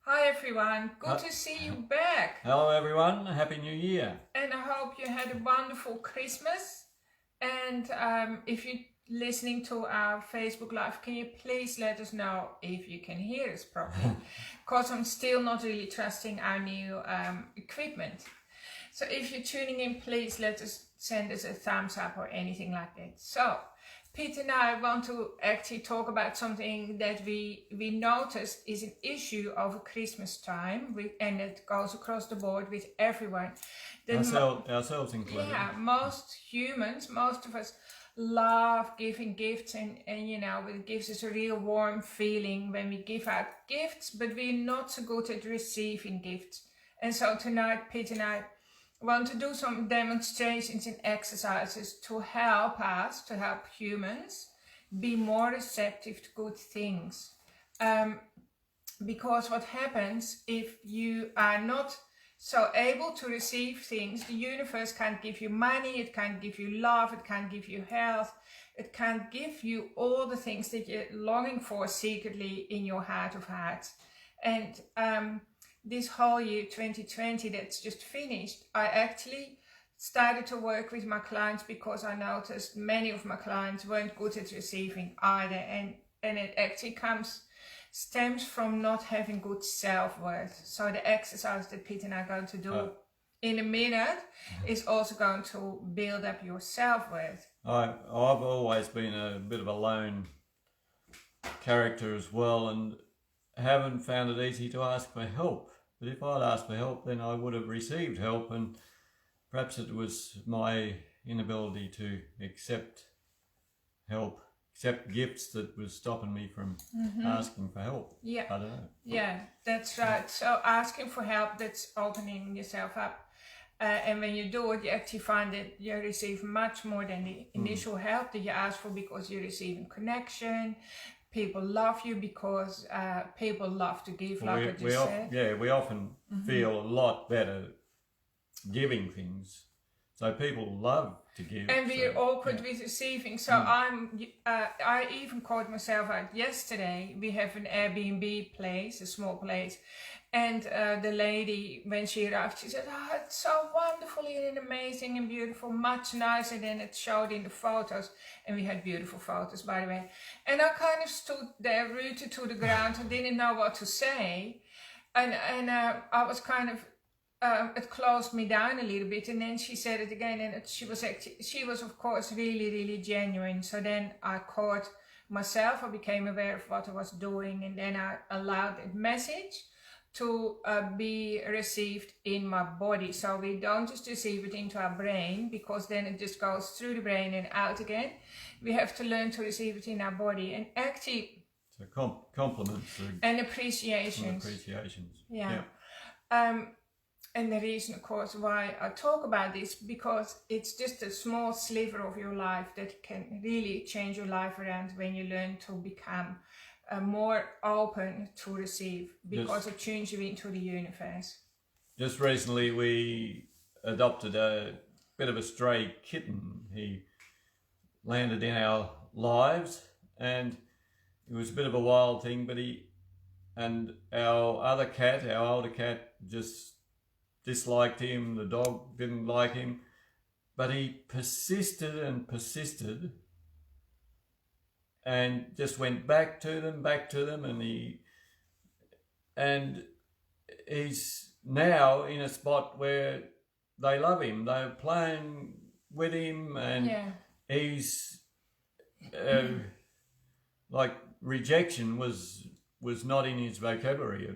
Hi everyone, good to see you back. Hello everyone, Happy New Year. And I hope you had a wonderful Christmas. And if you're listening to our Facebook Live, can you please let us know if you can hear us properly? Because I'm still not really trusting our new equipment. So if you're tuning in, please send us a thumbs up or anything like that. So Pete and I want to actually talk about something that we noticed is an issue over Christmas time, and it goes across the board with everyone. Ourselves included. Yeah, most humans, most of us love giving gifts, and it gives us a real warm feeling when we give out gifts, but we're not so good at receiving gifts. And so tonight, Pete and I want to do some demonstrations and exercises to help humans be more receptive to good things. Because what happens if you are not so able to receive things, the universe can't give you money, it can't give you love, it can't give you health, it can't give you all the things that you're longing for secretly in your heart of hearts. And this whole year 2020 that's just finished, I actually started to work with my clients because I noticed many of my clients weren't good at receiving either, and it actually stems from not having good self-worth. So the exercise that Pete and I are going to do in a minute is also going to build up your self-worth. I've always been a bit of a lone character as well, and haven't found it easy to ask for help. But if I'd asked for help, then I would have received help, and perhaps it was my inability to accept help, accept gifts, that was stopping me from asking for help. Yeah. I don't know. Yeah, that's right. So asking for help, that's opening yourself up. And when you do it, you actually find that you receive much more than the initial help that you asked for, because you're receiving connection. People love you because people love to give, like I just said. We often feel a lot better giving things. So people love to give. And we're awkward with receiving. So I even caught myself out yesterday. We have an Airbnb place, a small place. And the lady, when she arrived, she said, "Oh, it's so wonderful here and amazing and beautiful, much nicer than it showed in the photos." And we had beautiful photos, by the way. And I kind of stood there rooted to the ground and didn't know what to say. And I was kind of, it closed me down a little bit. And then she said it again, and she was of course really, really genuine. So then I caught myself, I became aware of what I was doing, and then I allowed that message to be received in my body. So we don't just receive it into our brain, because then it just goes through the brain and out again. We have to learn to receive it in our body, and actually... So compliments and appreciations. Yeah. And the reason, of course, why I talk about this, because it's just a small sliver of your life that can really change your life around when you learn to become more open to receive, because it tunes you into the universe. Just recently we adopted a bit of a stray kitten. He landed in our lives, and it was a bit of a wild thing, but our older cat, just disliked him. The dog didn't like him, but he persisted and just went back to them, and he's now in a spot where they love him. They're playing with him, and he's like, rejection was not in his vocabulary.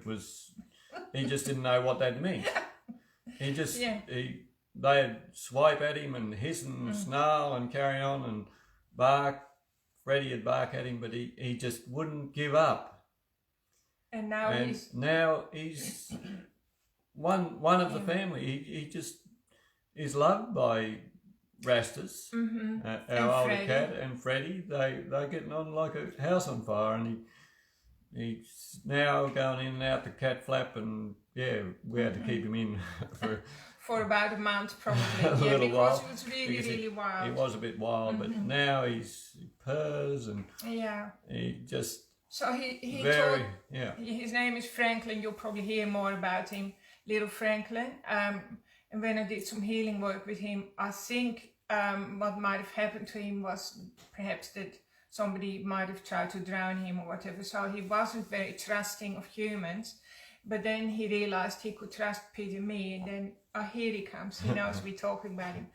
He just didn't know what that meant. They'd swipe at him and hiss and snarl and carry on and bark. Freddie would bark at him, but he just wouldn't give up. And now he's one of the family. He just is loved by Rastus, our older cat, and Freddie. They're getting on like a house on fire, and he's now going in and out the cat flap, and we had to keep him in for about a month, probably. a little while. It was really wild. He was a bit wild, but now he purrs, and he just So he Very, told, yeah. his name is Franklin. You'll probably hear more about him, little Franklin. And when I did some healing work with him, I think what might have happened to him was perhaps that somebody might have tried to drown him or whatever. So he wasn't very trusting of humans. But then he realized he could trust Peter me, and then here he comes. He knows we're talking about him.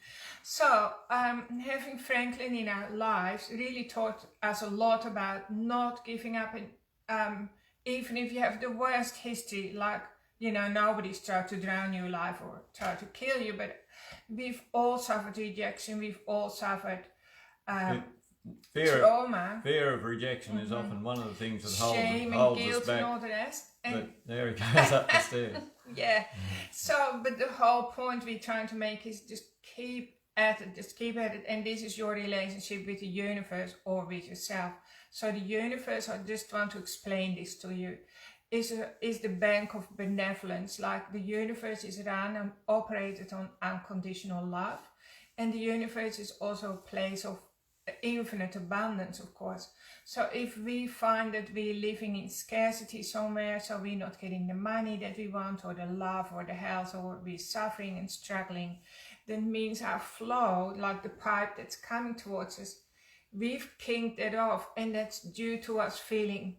So having Franklin in our lives really taught us a lot about not giving up, and even if you have the worst history, like, you know, nobody's tried to drown your life or try to kill you, but we've all suffered rejection. We've all suffered trauma. Fear of rejection is often one of the things that shame holds and guilt us back. and all the rest. And but there he goes up the stairs. Yeah. So, but the whole point we're trying to make is just keep at it. And this is your relationship with the universe or with yourself. So the universe, I just want to explain this to you, is the bank of benevolence. Like, the universe is run and operated on unconditional love. And the universe is also a place of infinite abundance, of course. So if we find that we're living in scarcity somewhere, so we're not getting the money that we want, or the love, or the health, or we're suffering and struggling, then means our flow, like the pipe that's coming towards us, we've kinked it off, and that's due to us feeling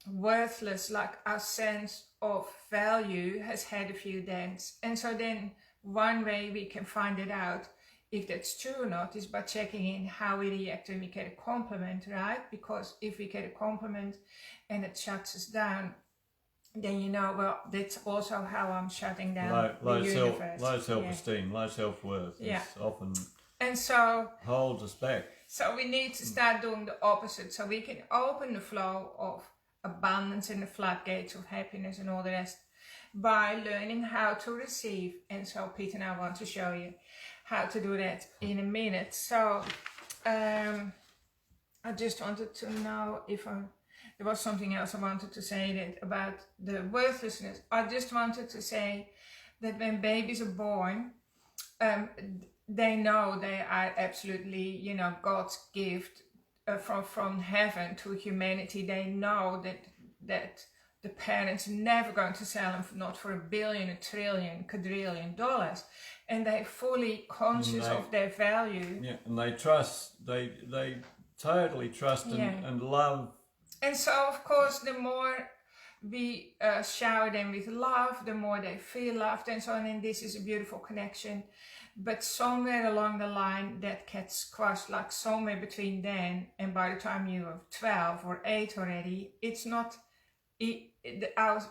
worthless, like our sense of value has had a few dents. And so then one way we can find it out if that's true or not is by checking in how we react when we get a compliment, right? Because if we get a compliment and it shuts us down, then you know, well, that's also how I'm shutting down the universe. Low self-esteem, low self-worth is often and so holds us back. So we need to start doing the opposite, so we can open the flow of abundance and the floodgates of happiness and all the rest by learning how to receive. And so Pete and I want to show you how to do that in a minute. So I just wanted to know if there was something else I wanted to say that about the worthlessness. I just wanted to say that when babies are born, they know they are absolutely, you know, God's gift from heaven to humanity. They know that the parents are never going to sell them not for $1 billion, $1 trillion, quadrillion dollars, and they're fully conscious of their value. Yeah, and they trust. They totally trust and love. And so, of course, the more we shower them with love, the more they feel loved, and so on. And this is a beautiful connection. But somewhere along the line, that gets squashed, like somewhere between then and by the time you are 12 or 8 already, it's not. Our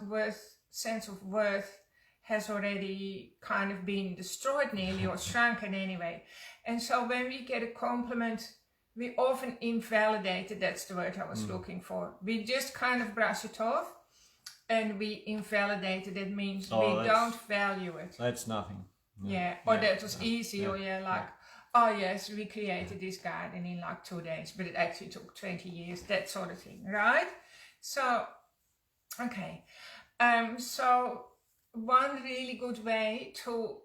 sense of worth has already kind of been destroyed nearly, or shrunken anyway. And so when we get a compliment, we often invalidate it. That's the word I was looking for. We just kind of brush it off and we invalidate it. That means we don't value it. That's nothing. Yeah, or that was easy, or oh yes, we created this garden in like 2 days, but it actually took 20 years, that sort of thing, right? So, okay, so one really good way to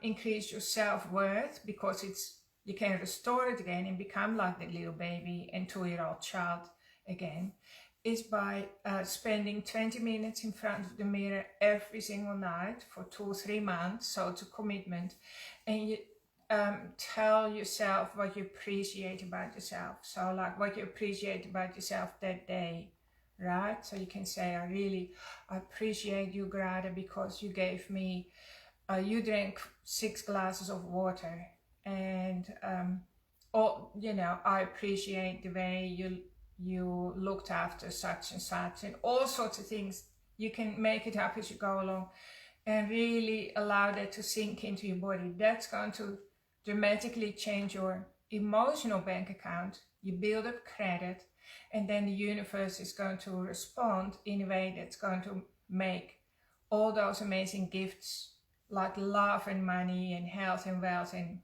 increase your self-worth, because you can restore it again and become like that little baby and 2-year-old child again, is by spending 20 minutes in front of the mirror every single night for 2 or 3 months. So it's a commitment, and you tell yourself what you appreciate about yourself. So like what you appreciate about yourself that day, right? So you can say, I appreciate you, Grada, because you gave me, you drank 6 glasses of water, and I appreciate the way you looked after such and such, and all sorts of things. You can make it up as you go along and really allow that to sink into your body. That's going to dramatically change your emotional bank account. You build up credit, and then the universe is going to respond in a way that's going to make all those amazing gifts like love and money and health and wealth and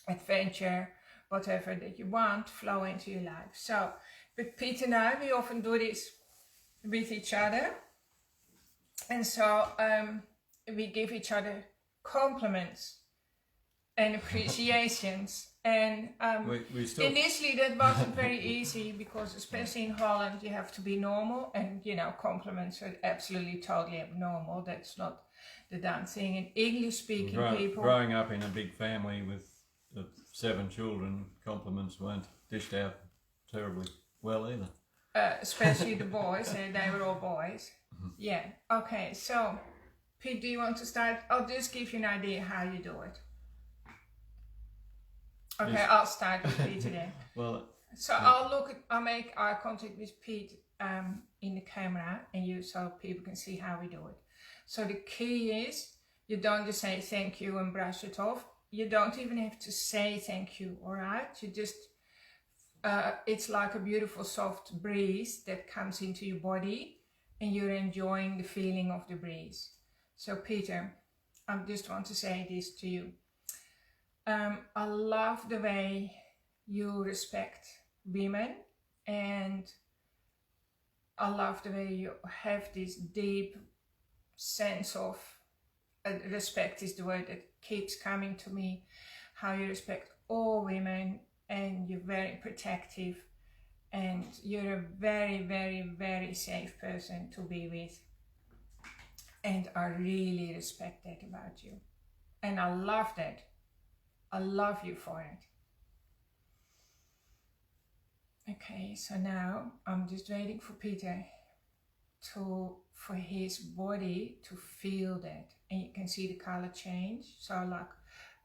adventure, whatever that you want, flow into your life. So with Pete and I, we often do this with each other. And so we give each other compliments and appreciations. And we still initially that wasn't very easy because especially in Holland you have to be normal, and you know, compliments are absolutely totally abnormal. That's not the done thing. In English speaking people, growing up in a big family with 7 children, compliments weren't dished out terribly well either. especially the boys, they were all boys. Yeah. Okay, so Pete, do you want to start? I'll just give you an idea how you do it. Okay, Yes. I'll start with Pete today. Well, So I'll make eye contact with Pete in the camera, and you, so people can see how we do it. So the key is you don't just say thank you and brush it off. You don't even have to say thank you, all right? You just, it's like a beautiful soft breeze that comes into your body, and you're enjoying the feeling of the breeze. So Peter, I just want to say this to you. I love the way you respect women, and I love the way you have this deep sense of respect is the word that keeps coming to me, how you respect all women, and you're very protective, and you're a very, very, very safe person to be with, and I really respect that about you, and I love that. I love you for it. Okay, so now I'm just waiting for Peter for his body to feel that, and you can see the color change. So like,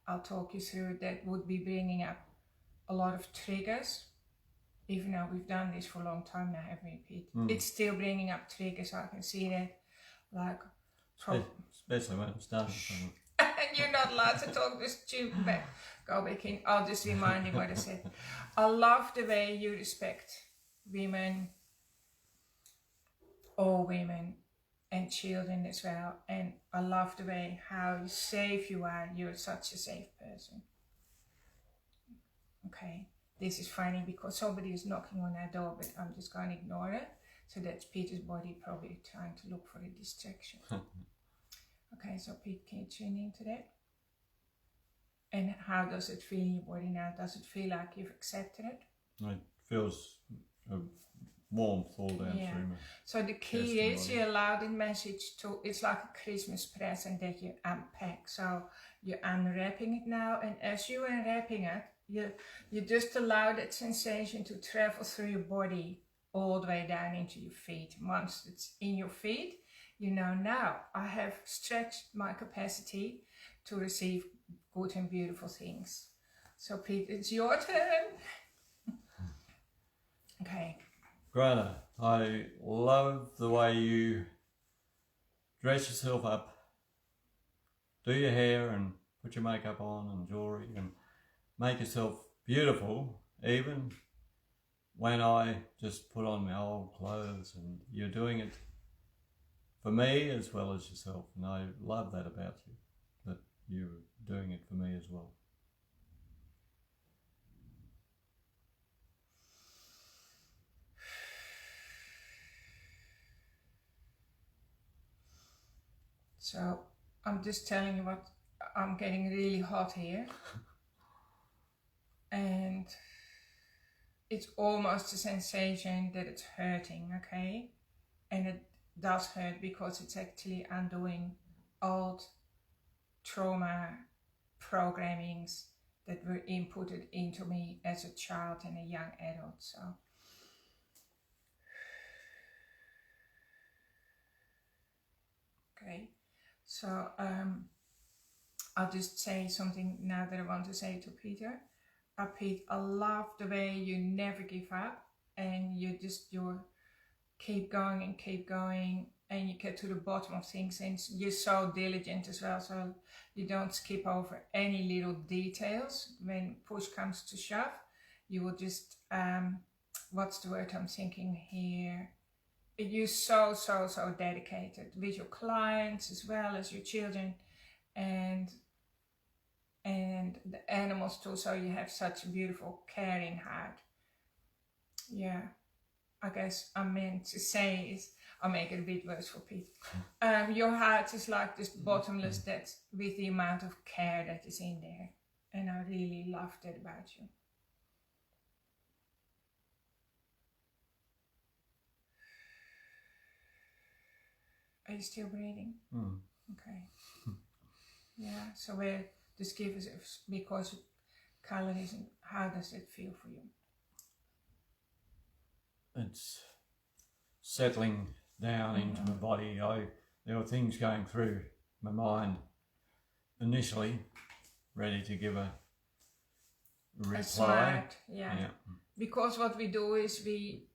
I'll talk you through. That would be bringing up a lot of triggers, even though we've done this for a long time now, haven't we, Pete? It's still bringing up triggers. So I can see that, like, especially when it's done. You're not allowed to talk this stupid back. Go back in. I'll just remind you what I said. I love the way you respect women, all women, and children as well. And I love the way how safe you are. You're such a safe person. Okay, this is funny because somebody is knocking on our door, but I'm just going to ignore it. So that's Peter's body probably trying to look for a distraction. Okay, so Pete, can you tune into that? And how does it feel in your body now? Does it feel like you've accepted it? It feels a warmth all down through me. So the key is you allow the message to, it's like a Christmas present that you unpack. So you're unwrapping it now, and as you're unwrapping it, you just allow that sensation to travel through your body all the way down into your feet. Once it's in your feet, you know, now I have stretched my capacity to receive good and beautiful things. So Pete, it's your turn. Okay. Grana, I love the way you dress yourself up, do your hair and put your makeup on and jewellery and make yourself beautiful, even when I just put on my old clothes, and you're doing it for me as well as yourself, and I love that about you, that you're doing it for me as well. So I'm just telling you what, I'm getting really hot here. And it's almost a sensation that it's hurting, okay? And it does hurt because it's actually undoing old trauma programmings that were inputted into me as a child and a young adult. So okay, so I'll just say something now that I want to say to Peter. Pete, I love the way you never give up, and you keep going, and you get to the bottom of things, and you're so diligent as well, so you don't skip over any little details. When push comes to shove, you will just what's the word I'm thinking here, you're so dedicated with your clients as well as your children and the animals too, so you have such a beautiful caring heart. Yeah, I guess I meant to say is, I'll make it a bit worse for Pete. Your heart is like this bottomless depth with the amount of care that is in there. And I really love that about you. Are you still breathing? Okay. Yeah, so where just give us, because calories, and how does it feel for you? It's settling down into my body. There were things going through my mind initially, ready to give a reply. A smart, yeah. Because what we do is we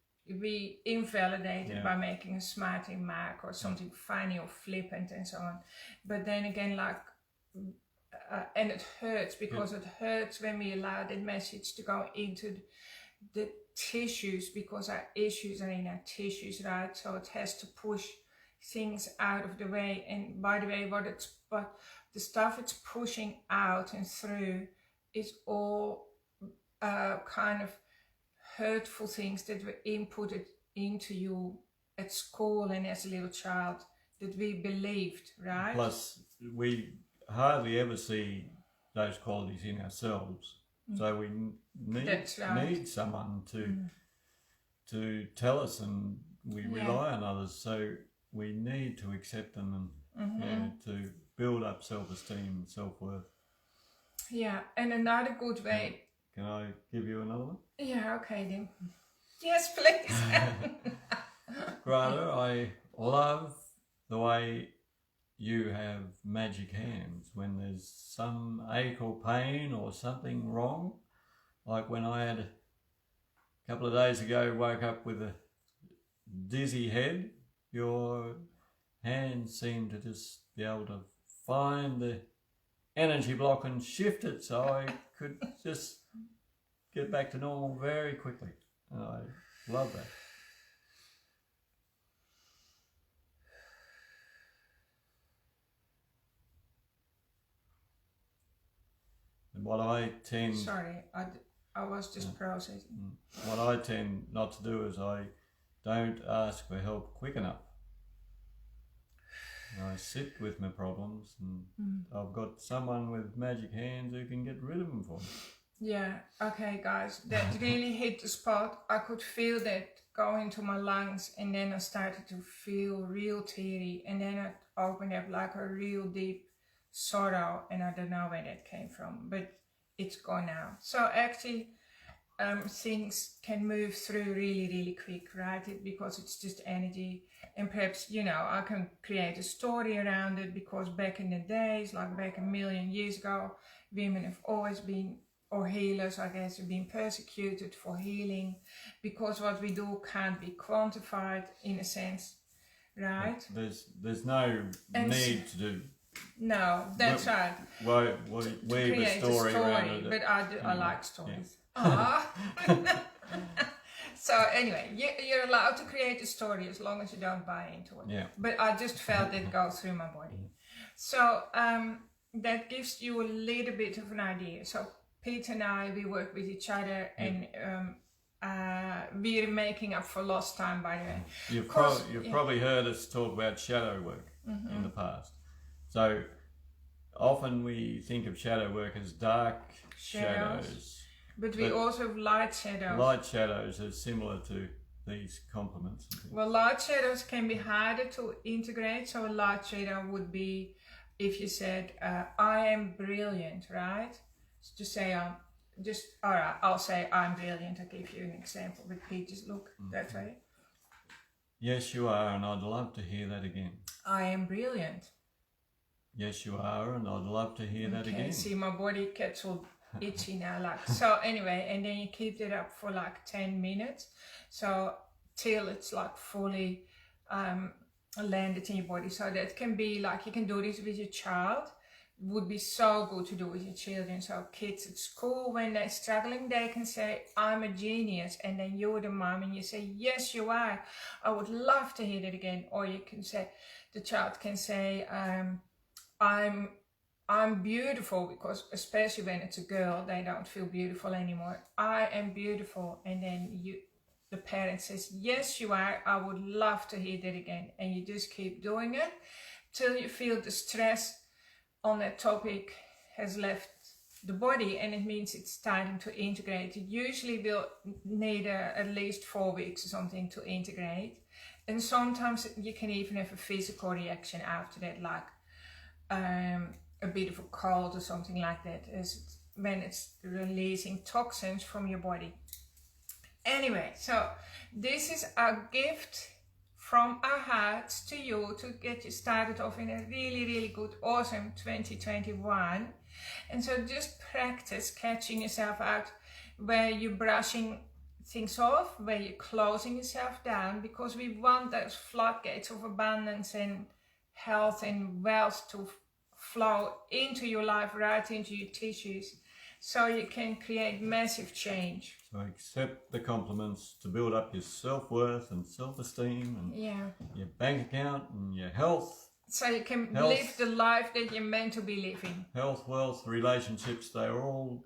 invalidate it by making a smart remark or something funny or flippant and so on. But then again, like, and it hurts, because it hurts when we allow that message to go into the tissues, because our issues are in our tissues, right? So it has to push things out of the way. And by the way, what the stuff it's pushing out and through is all kind of hurtful things that were inputted into you at school and as a little child that we believed, right? Plus, we hardly ever see those qualities in ourselves, so we need someone to tell us, and we rely on others. So we need to accept them and to build up self-esteem and self-worth. Yeah, and another good way. Can I give you another one? Yeah, okay then. Yes, please. Greta, I love the way you have magic hands when there's some ache or pain or something wrong. Like when I had a couple of days ago, woke up with a dizzy head, your hands seem to just be able to find the energy block and shift it so I could just get back to normal very quickly. And I love that. And what I tend... Sorry, I was just processing. What I tend not to do is I don't ask for help quick enough. I sit with my problems, and I've got someone with magic hands who can get rid of them for me. Yeah, okay guys, that really hit the spot. I could feel that go into my lungs, and then I started to feel real teary, and then it opened up like a real deep sorrow, and I don't know where that came from, but it's gone now. So actually things can move through really, really quick, right? Because it's just energy. And perhaps, you know, I can create a story around it, because back in the days, like back a million years ago, women have always been, or healers, I guess, have been persecuted for healing, because what we do can't be quantified in a sense, right? There's no need to do. No, that's right. Weave a story around it. But I like stories. Yeah. So anyway, you're allowed to create a story as long as you don't buy into it. Yeah. But I just felt it go through my body. So that gives you a little bit of an idea. So Pete and I, we work with each other, and we're making up for lost time, by the way. You've probably heard us talk about shadow work in the past. So often we think of shadow work as dark shadows. But we also have light shadows. Light shadows are similar to these complements. Well, light shadows can be harder to integrate. So a light shadow would be if you said, I am brilliant, right? So just say, all right, I'll say I'm brilliant. I'll give you an example. But Pete, just look that way. Yes, you are, and I'd love to hear that again. I am brilliant. Yes, you are, and I'd love to hear that again. See, my body gets all itchy now, like. So anyway, and then you keep it up for like 10 minutes, so till it's like fully landed in your body. So that can be like, you can do this with your child. It would be so good to do with your children. So kids at school, when they're struggling, they can say, I'm a genius, and then you're the mom and you say, yes you are, I would love to hear that again. Or you can say, the child can say, I'm beautiful, because especially when it's a girl, they don't feel beautiful anymore. I am beautiful. And then the parent says, yes you are, I would love to hear that again. And you just keep doing it till you feel the stress on that topic has left the body, and it means it's starting to integrate. It usually will need at least 4 weeks or something to integrate, and sometimes you can even have a physical reaction after that, like a bit of a cold or something like that, as when it's releasing toxins from your body. Anyway, so this is a gift from our hearts to you to get you started off in a really, really good, awesome 2021. And so just practice catching yourself out where you're brushing things off, where you're closing yourself down, because we want those floodgates of abundance and health and wealth to flow into your life, right into your tissues, so you can create massive change. So accept the compliments to build up your self-worth and self-esteem and your bank account and your health. So you can live the life that you're meant to be living. Health, wealth, relationships, they're all...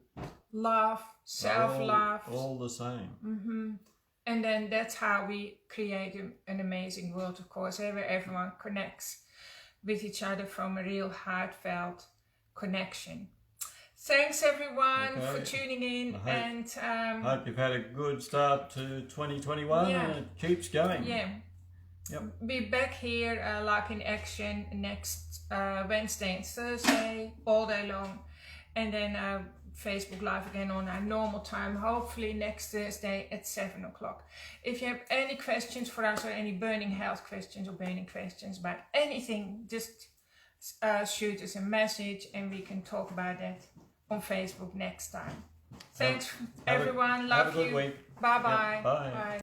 Love, self-love. All the same. And then that's how we create an amazing world, of course, where everyone connects with each other from a real heartfelt connection. Thanks everyone for tuning in, and hope you've had a good start to 2021 and it keeps going. Be back here like in action next Wednesday and Thursday all day long, and then Facebook Live again on our normal time, hopefully next Thursday at 7 o'clock. If you have any questions for us, or any burning health questions or burning questions about anything, just shoot us a message and we can talk about that on Facebook next time. Thanks everyone. Love you. Have a good week. Bye-bye. Bye. Bye.